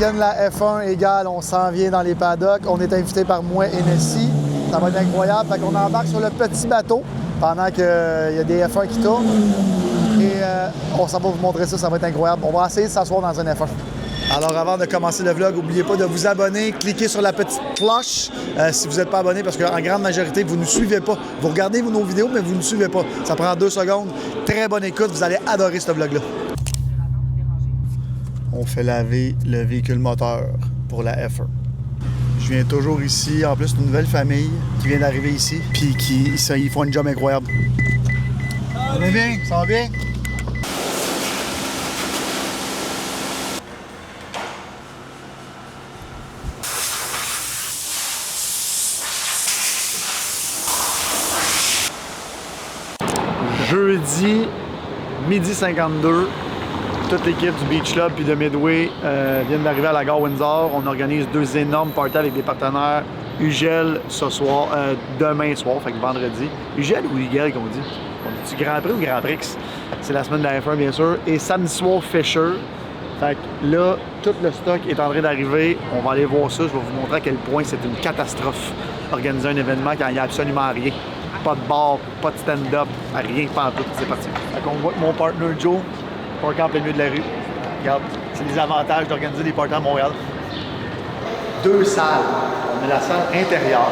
week-end, la F1 égale, on s'en vient dans les paddocks. On est invité par moi et Nessie. Ça va être incroyable. Fait qu'on embarque sur le petit bateau pendant qu'il y a des F1 qui tournent. Et on s'en va vous montrer ça, ça va être incroyable. On va essayer de s'asseoir dans un F1. Alors avant de commencer le vlog, n'oubliez pas de vous abonner, cliquez sur la petite cloche si vous n'êtes pas abonné parce qu'en grande majorité, vous ne nous suivez pas. Vous regardez nos vidéos, mais vous ne nous suivez pas. Ça prend 2 secondes. Très bonne écoute, vous allez adorer ce vlog-là. On fait laver le véhicule moteur pour la F1. Je viens toujours ici, en plus c'est une nouvelle famille qui vient d'arriver ici, puis ils font une job incroyable. Ça va bien? Ça va bien? Jeudi, midi 52, toute l'équipe du Beach Club puis de Midway vient d'arriver à la gare Windsor. On organise 2 énormes parties avec des partenaires. Ugel ce soir, demain soir, fait que vendredi. Ugel ou Ugel qu'on dit? On dit Grand Prix ou Grand Prix? C'est la semaine de la F1 bien sûr. Et samedi soir, Fisher. Fait que là, tout le stock est en train d'arriver. On va aller voir ça. Je vais vous montrer à quel point c'est une catastrophe organiser un événement quand il n'y a absolument rien. Pas de bar, pas de stand-up, rien, pas en tout, c'est parti. Fait qu'on voit que mon partner Joe, parké en plein milieu de la rue. Regarde, c'est les avantages d'organiser des parties à Montréal. 2 salles. On a la salle intérieure,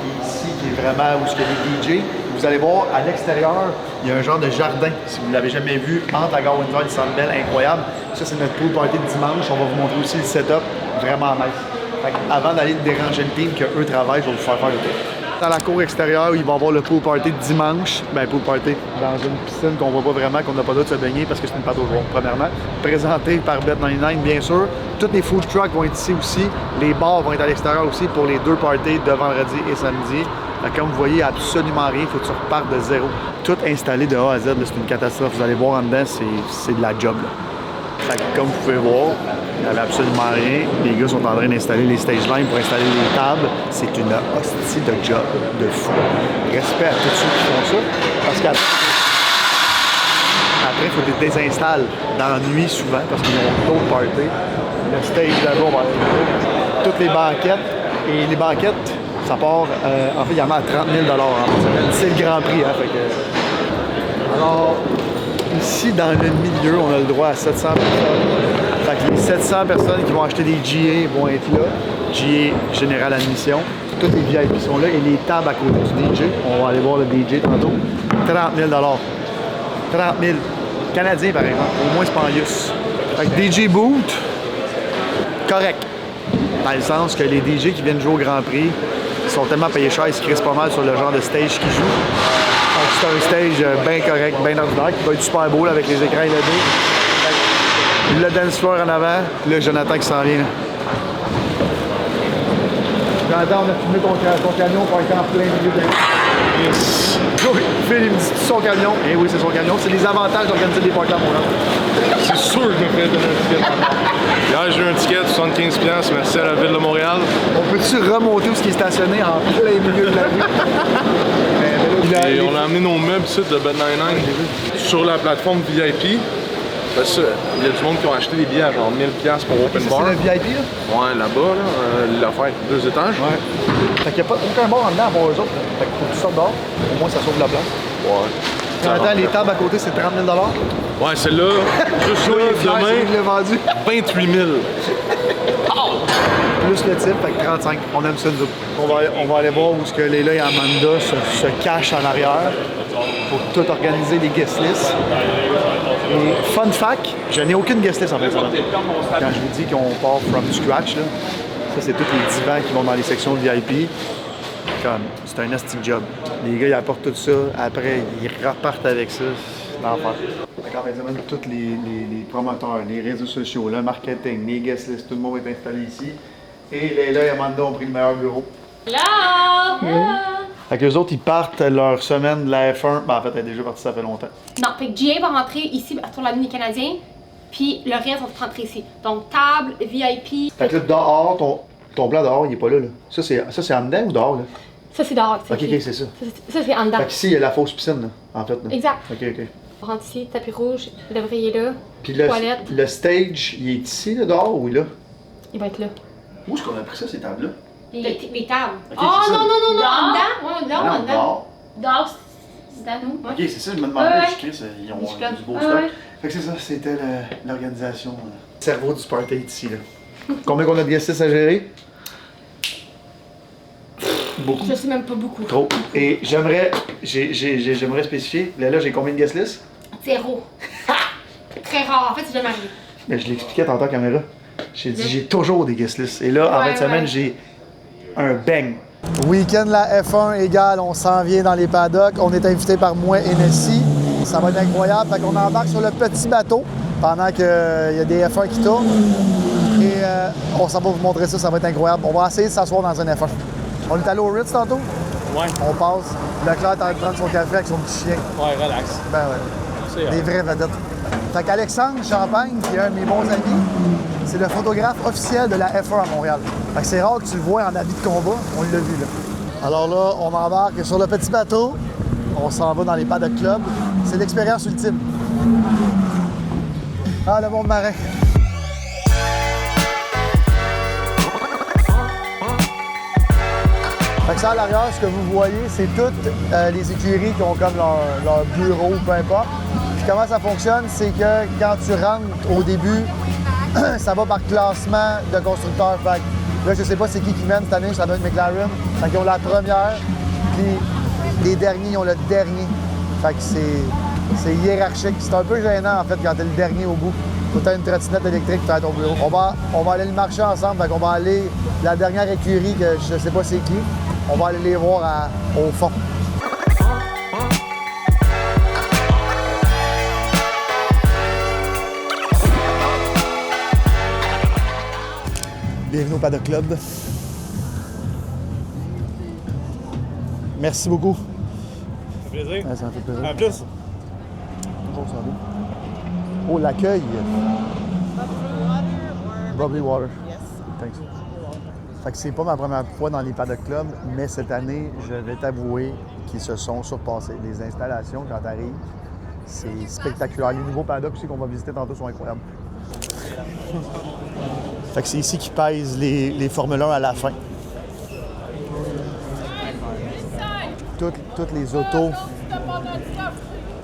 qui est ici, qui est vraiment où il y a des DJ. Vous allez voir, à l'extérieur, il y a un genre de jardin, si vous ne l'avez jamais vu, entre la gare Windsor et le Centre Bell, incroyable. Ça, c'est notre pool party de dimanche. On va vous montrer aussi le setup, vraiment nice. Fait avant d'aller déranger le team qu'eux travaillent, je vais vous faire le tour. Dans la cour extérieure, il va y avoir le pool party de dimanche. Ben, pool party dans une piscine qu'on voit pas vraiment, qu'on n'a pas le droit de se baigner parce que c'est une pâte aux joueurs, premièrement. Présenté par Bet99, bien sûr. Tous les food trucks vont être ici aussi. Les bars vont être à l'extérieur aussi pour les 2 parties de vendredi et samedi. Donc, comme vous voyez, absolument rien. Il faut que tu repartes de zéro. Tout installé de A à Z, c'est une catastrophe. Vous allez voir en dedans, c'est de la job. Là. Fait que, comme vous pouvez voir, il n'y avait absolument rien. Les gars sont en train d'installer les stage lines pour installer les tables. C'est une hostie de job de fou. Respect à tous ceux qui font ça. Parce qu'après, il faut que tu désinstalles dans la nuit souvent parce qu'ils ont d'autres parties. Le stage là-bas, on va aller toutes les banquettes. Et les banquettes, ça part, en fait, il y en a à 30 000 c'est le Grand Prix. Hein, fait que... Alors, ici, dans le milieu, on a le droit à 700 personnes. Fait que les 700 personnes qui vont acheter des GA vont être là. GA général admission. Tous les VIP sont là et les tables à côté du DJ. On va aller voir le DJ tantôt. 30 000 30 000 Canadiens, par exemple. Au moins, c'est pas en US. Fait que DJ Boot, correct. Dans le sens que les DJ qui viennent jouer au Grand Prix, ils sont tellement payés cher, ils se crissent pas mal sur le genre de stage qu'ils jouent. C'est un stage bien correct, bien ordinaire, qui va être super beau là, avec les écrans LED. Le dance floor en avant, là, Jonathan qui s'en vient. Jonathan, on a filmé ton camion pour être en plein milieu de... Yes. Oui, Phil, il me dit son camion. Eh oui, c'est son camion. C'est les avantages d'organiser des parties à Montréal. C'est sûr que je vais donner un ticket. Hier, j'ai eu un ticket de 75$, merci à la Ville de Montréal. On peut-tu remonter où ce qui est stationné en plein milieu de la rue? Et on a amené nos meubles ici de Bet99 sur la plateforme VIP. Parce que il y a du monde qui ont acheté des billets à genre 1000$ pour Open Bar. C'est le VIP là? Ouais, là-bas, là, l'affaire 2 étages. Ouais. Fait qu'il n'y a pas aucun bar en dedans à voir eux autres. Fait qu'il faut que tu sortes dehors. Au moins, ça sauve la place. Ouais. Jonathan, les tables à côté, c'est 30 000 $. Ouais, celle-là, juste là, demain, vendu. 28 000. Plus le type, fait que 35. On aime ça, nous autres. On va aller voir où ce que Léla et Amanda se cachent en arrière pour tout organiser les guest lists. Et fun fact, je n'ai aucune guest list en fait. Quand je vous dis qu'on part from scratch, là, ça c'est tous les divans qui vont dans les sections de VIP. Comme, c'est un nasty job. Les gars, ils apportent tout ça. Après, ils repartent avec ça. C'est l'enfer. En fait, tous les promoteurs, les réseaux sociaux, le marketing, les guest lists, tout le monde est installé ici. Et Léla et Amanda ont pris le meilleur bureau. Hello! Fait que les autres, ils partent leur semaine de la F1. Ben, en fait, elle est déjà partie, ça fait longtemps. Non, fait que GA va rentrer ici sur l'avenue des Canadiens, puis le reste va rentrer ici. Donc, table, VIP. Fait que là, dehors, ton plan dehors, il est pas là. Ça, c'est en dedans ou dehors, là? Ça, c'est dehors. Ok, c'est ça. Ça, c'est en dedans. Fait qu'ici, il y a la fausse piscine, là, en fait. Là. Exact. Ok. On rentre ici, tapis rouge, le devrier là, Puis toilette. le stage, il est ici, là, dehors, ou là? Il va être là. Où est-ce qu'on a pris ça, ces tables-là? Les tables. Ok, Oh c'est ça. non, non, non, non, Dehors? dedans. Ouais, dedans, Non, dedans. dehors. Dehors, c'est dans nous. Ok, c'est ça, je me demandais, Ouais. je crée, ils ont Je suis du beau comme- stock. ouais. Fait que c'est ça, c'était l'organisation. Le cerveau du party ici, là. Combien qu'on a de guest lists à gérer? Beaucoup. Je sais même pas beaucoup. Trop. Et j'aimerais spécifier, là j'ai combien de guest lists? 0. Très rare. En fait, c'est jamais arrivé. Mais je l'expliquais tantôt à la caméra. J'ai dit, j'ai toujours des guest lists. Et là, en Ouais, fin de semaine, ouais. j'ai un bang. Week-end la F1 égale, on s'en vient dans les paddocks. On est invité par moi et Nessie. Ça va être incroyable. Fait qu'on embarque sur le petit bateau pendant qu'il y a des F1 qui tournent. Et on s'en va vous montrer ça, ça va être incroyable. On va essayer de s'asseoir dans un F1. On est allé au Ritz tantôt? Ouais, On passe. Leclerc est en train de prendre son café avec son petit chien. ouais, relax. Ben ouais. C'est Des vraies vedettes. Fait qu'Alexandre Champagne, qui est un de mes bons amis, c'est le photographe officiel de la F1 à Montréal. Fait que c'est rare que tu le vois en habit de combat. On l'a vu, là. Alors là, on embarque sur le petit bateau. On s'en va dans les Paddock Club. C'est l'expérience ultime. Ah, le monde marin. Fait que ça, à l'arrière, ce que vous voyez, c'est toutes les écuries qui ont comme leur bureau, peu importe. Puis comment ça fonctionne, c'est que quand tu rentres au début, ça va par classement de constructeurs. Fait que là, je sais pas c'est qui mène cette année, ça doit être McLaren. Fait qu'ils ont la première, puis les derniers, ils ont le dernier. Fait que c'est hiérarchique. C'est un peu gênant, en fait, quand t'es le dernier au bout. Faut que t'aies une trottinette électrique pour faire ton bureau. On va aller le marcher ensemble. Fait qu'on va aller, la dernière écurie, que je sais pas c'est qui, on va aller les voir au fond. Bienvenue au Paddock Club. Merci beaucoup. Ça fait plaisir. Ouais, ça me fait plaisir. En plus, Bonjour, ça va bien? Oh, l'accueil. Bubbly water. Thanks. Fait que c'est pas ma première fois dans les Paddock Club, mais cette année, je vais t'avouer qu'ils se sont surpassés. Les installations, quand t'arrives, c'est spectaculaire. Les nouveaux paddocks aussi qu'on va visiter tantôt sont incroyables. Fait que c'est ici qu'ils pèsent les Formule 1 à la fin. Toutes les autos.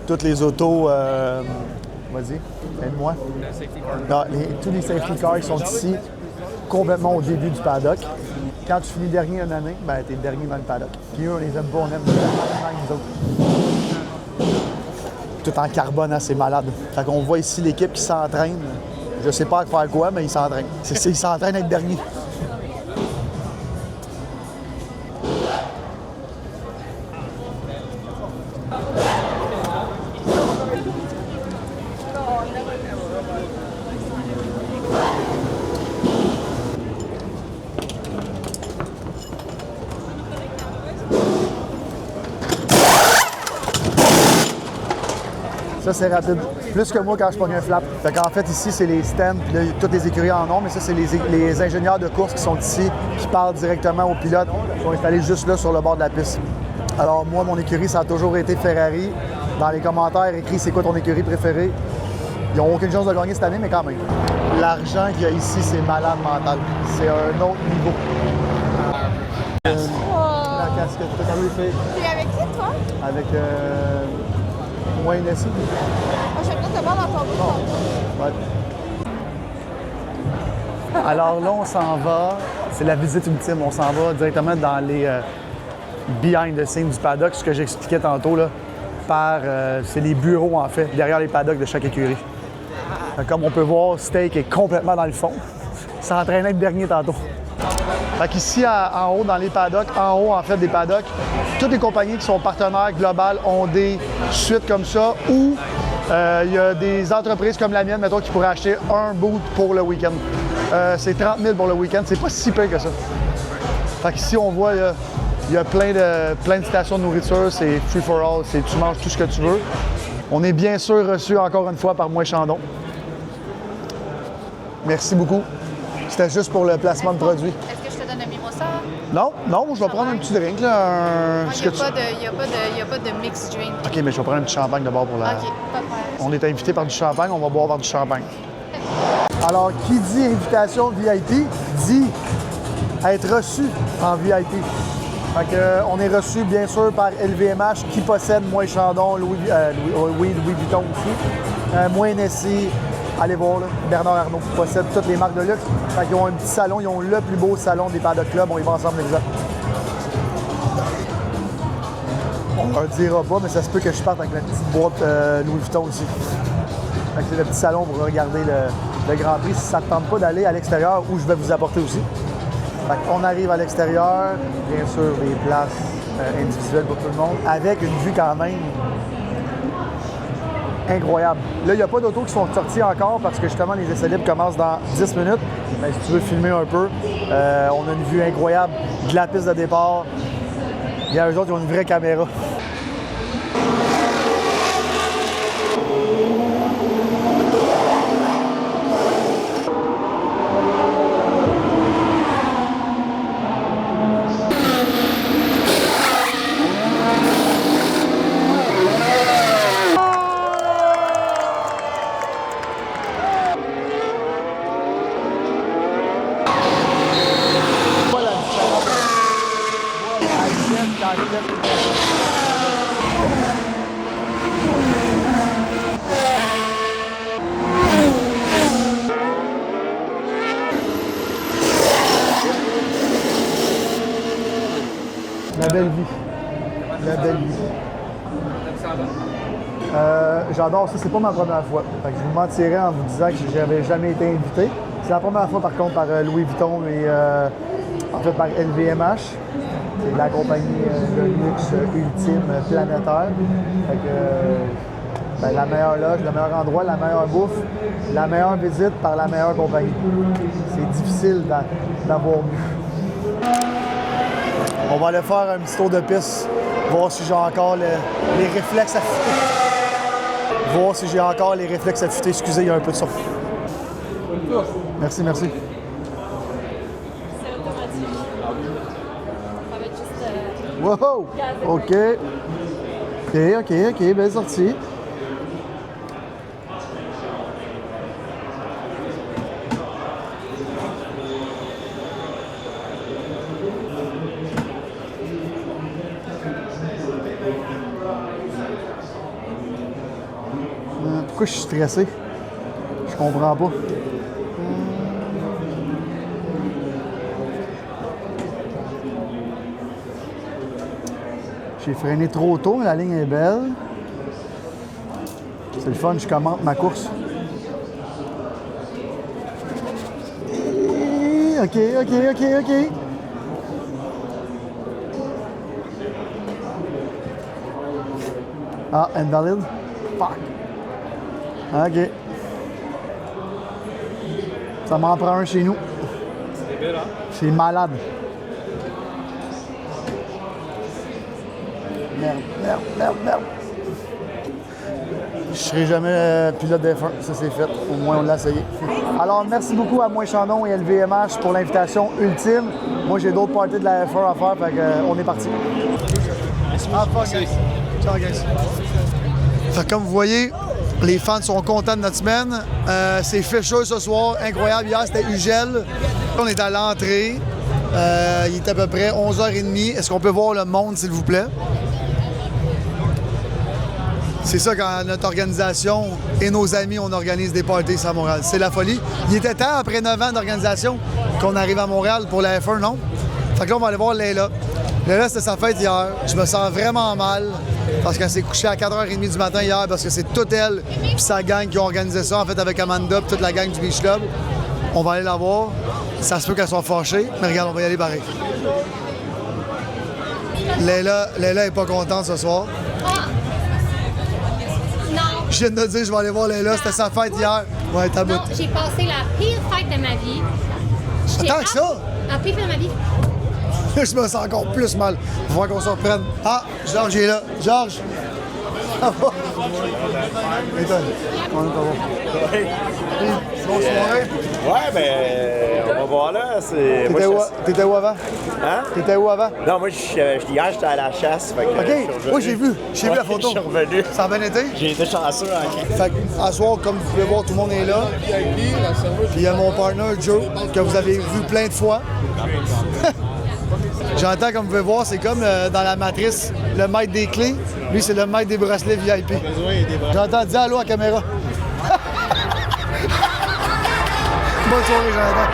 Toutes les autos. Vas-y, aide-moi. Non, tous les safety cars qui sont ici, complètement au début du paddock. Quand tu finis dernier une année, ben t'es le dernier dans le paddock. Puis eux, on les aime pas, on aime nous autres. Tout en carbone, hein, c'est malade. Fait qu'on voit ici l'équipe qui s'entraîne. Je sais pas à faire quoi, mais ils s'entraînent. Ils s'entraînent à être dernier. Ça, c'est rapide. Plus que moi quand je pogne un flap. Fait qu'en fait, ici, c'est les stands. Là, toutes les écuries en ont, mais ça, c'est les ingénieurs de course qui sont ici, qui parlent directement aux pilotes, qui sont installés juste là sur le bord de la piste. Alors, moi, mon écurie, ça a toujours été Ferrari. Dans les commentaires, écrit c'est quoi ton écurie préférée. Ils n'ont aucune chance de gagner cette année, mais quand même. L'argent qu'il y a ici, c'est malade mental. C'est un autre niveau. La casquette, t'as quand même fait T'es avec qui, toi? avec moi et Nessie. Moi, j'aime bien te voir dans ton groupe. Ouais. Alors là, on s'en va. C'est la visite ultime. On s'en va directement dans les behind the scenes du paddock, ce que j'expliquais tantôt. Là, c'est les bureaux, en fait, derrière les paddocks de chaque écurie. Comme on peut voir, Steak est complètement dans le fond. Il s'entraînait le dernier tantôt. Fait qu'ici, en haut, dans les paddocks, en haut, en fait, des paddocks, toutes les compagnies qui sont partenaires globales ont des suites comme ça où il y a des entreprises comme la mienne, mettons, qui pourraient acheter un boot pour le week-end. C'est 30 000 pour le week-end. C'est pas si pire que ça. Fait qu'ici, on voit, il y a plein de stations de nourriture. C'est free for all. Tu manges tout ce que tu veux. On est bien sûr reçu encore une fois par Moi Chandon. Merci beaucoup. C'était juste pour le placement de produits. Est-ce que je te donne un mimosa? Non, je vais prendre un petit drink. Là, Il n'y a pas de mix drink. OK, mais je vais prendre un petit champagne d'abord pour la... OK, pas de problème. On est invité par du champagne, on va boire par du champagne. Alors, qui dit invitation VIP, dit être reçu en VIP. Fait que, on est reçu, bien sûr, par LVMH, qui possède Moi Chandon, Louis Vuitton aussi, Moi Nessie, allez voir, là, Bernard Arnault, qui possède toutes les marques de luxe. Fait qu'ils ont un petit salon, ils ont le plus beau salon des Paddock Club, on y va ensemble les autres. On leur dira pas, mais ça se peut que je parte avec la petite boîte Louis Vuitton aussi. Fait que c'est le petit salon pour regarder le Grand Prix. Si ça ne tente pas d'aller à l'extérieur, où je vais vous apporter aussi. Fait qu'on arrive à l'extérieur, bien sûr, des places individuelles pour tout le monde, avec une vue quand même incroyable. Là, il n'y a pas d'autos qui sont sortis encore parce que justement, les essais libres commencent dans 10 minutes. Mais si tu veux filmer un peu, on a une vue incroyable de la piste de départ. Il y a eux autres qui ont une vraie caméra. La belle vie. La belle vie. J'adore ça, c'est pas ma première fois. Fait que je vous mentirais en vous disant que j'avais jamais été invité. C'est la première fois par contre par Louis Vuitton et en fait par LVMH. C'est la compagnie de luxe ultime planétaire. Fait que ben, la meilleure loge, le meilleur endroit, la meilleure bouffe, la meilleure visite par la meilleure compagnie. C'est difficile d'avoir mieux. On va aller faire un petit tour de piste, voir si j'ai encore les réflexes affûtés. Voir si j'ai encore les réflexes affûtés. Excusez, il y a un peu de son. Merci, merci. C'est automatique. Ça va être juste... Wow! OK. OK, belle sortie. Pourquoi je suis stressé? Je comprends pas. J'ai freiné trop tôt, la ligne est belle. C'est le fun, je commente ma course. OK. Ah, invalid? Fuck. OK. Ça m'en prend un chez nous. C'est belle, hein? C'est malade. Merde. Je serai jamais pilote d'F1, ça c'est fait. Au moins on l'a essayé. Alors merci beaucoup à Moi Chandon et LVMH pour l'invitation ultime. Moi j'ai d'autres parties de la F1 à faire, fait on est parti. Ciao guys. Fait comme vous voyez, les fans sont contents de notre semaine. C'est Fischer ce soir, incroyable. Hier c'était Ugel. On est à l'entrée. Il est à peu près 11h30. Est-ce qu'on peut voir le monde s'il vous plaît? C'est ça quand notre organisation et nos amis, on organise des parties à Montréal. C'est la folie. Il était temps, après 9 ans d'organisation, qu'on arrive à Montréal pour la F1, non? Fait que là, on va aller voir Leila. Leila, c'était sa fête hier. Je me sens vraiment mal parce qu'elle s'est couchée à 4h30 du matin hier parce que c'est toute elle puis sa gang qui ont organisé ça, en fait, avec Amanda puis toute la gang du Beach Club. On va aller la voir. Ça se peut qu'elle soit fâchée, mais regarde, on va y aller pareil. Leila est pas contente ce soir. Je viens de te dire, je vais aller voir Leila. C'était sa fête hier. Ouais, t'as Non, j'ai passé la pire fête de ma vie. Tant que ça? La pire fête de ma vie. Je me sens encore plus mal. Il faut qu'on se reprenne. Ah, Georges est là. Georges! va? Et toi? Comment ça va? Bonne soirée. Ouais, ben, on va voir là. T'étais où avant? Hein? T'étais où avant? Non, moi, hier, j'étais à la chasse. Fait que, OK. Oui, j'ai vu. J'ai vu la photo. Je suis revenu. Ça a bien été? J'ai été chanceux en Christ. Fait qu'à soir, comme vous pouvez voir, tout le monde est là. Puis il y a mon partner Joe, que vous avez vu plein de fois. J'entends, comme vous pouvez voir, c'est comme dans la matrice, le maître des clés. Lui, c'est le maître des bracelets VIP. J'entends dire allô à la caméra. Bonne soirée, Jonathan.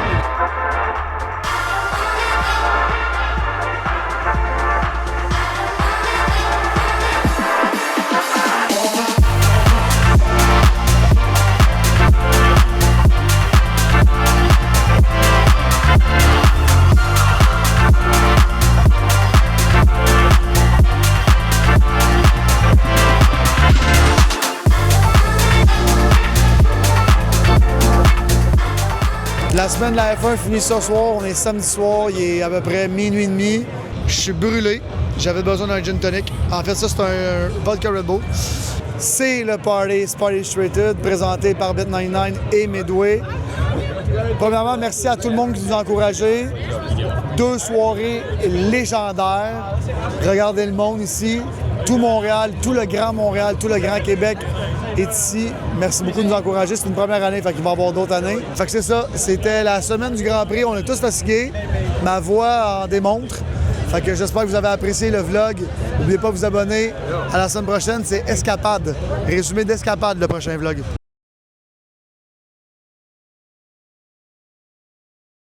La semaine de la F1 finit ce soir, on est samedi soir, il est à peu près minuit et demi. Je suis brûlé, j'avais besoin d'un gin tonic. En fait, ça c'est un vodka Red Bull. C'est le Party Sport Illustrated présenté par Bet99 et Midway. Premièrement, merci à tout le monde qui nous a encouragés. 2 soirées légendaires. Regardez le monde ici. Tout Montréal, tout le Grand Montréal, tout le Grand Québec est ici. Merci beaucoup de nous encourager. C'est une première année, fait qu'il va y avoir d'autres années. Fait que c'est ça. C'était la semaine du Grand Prix. On est tous fatigués. Ma voix en démontre. Fait que j'espère que vous avez apprécié le vlog. N'oubliez pas de vous abonner. À la semaine prochaine, c'est Escapade. Résumé d'Escapade, le prochain vlog.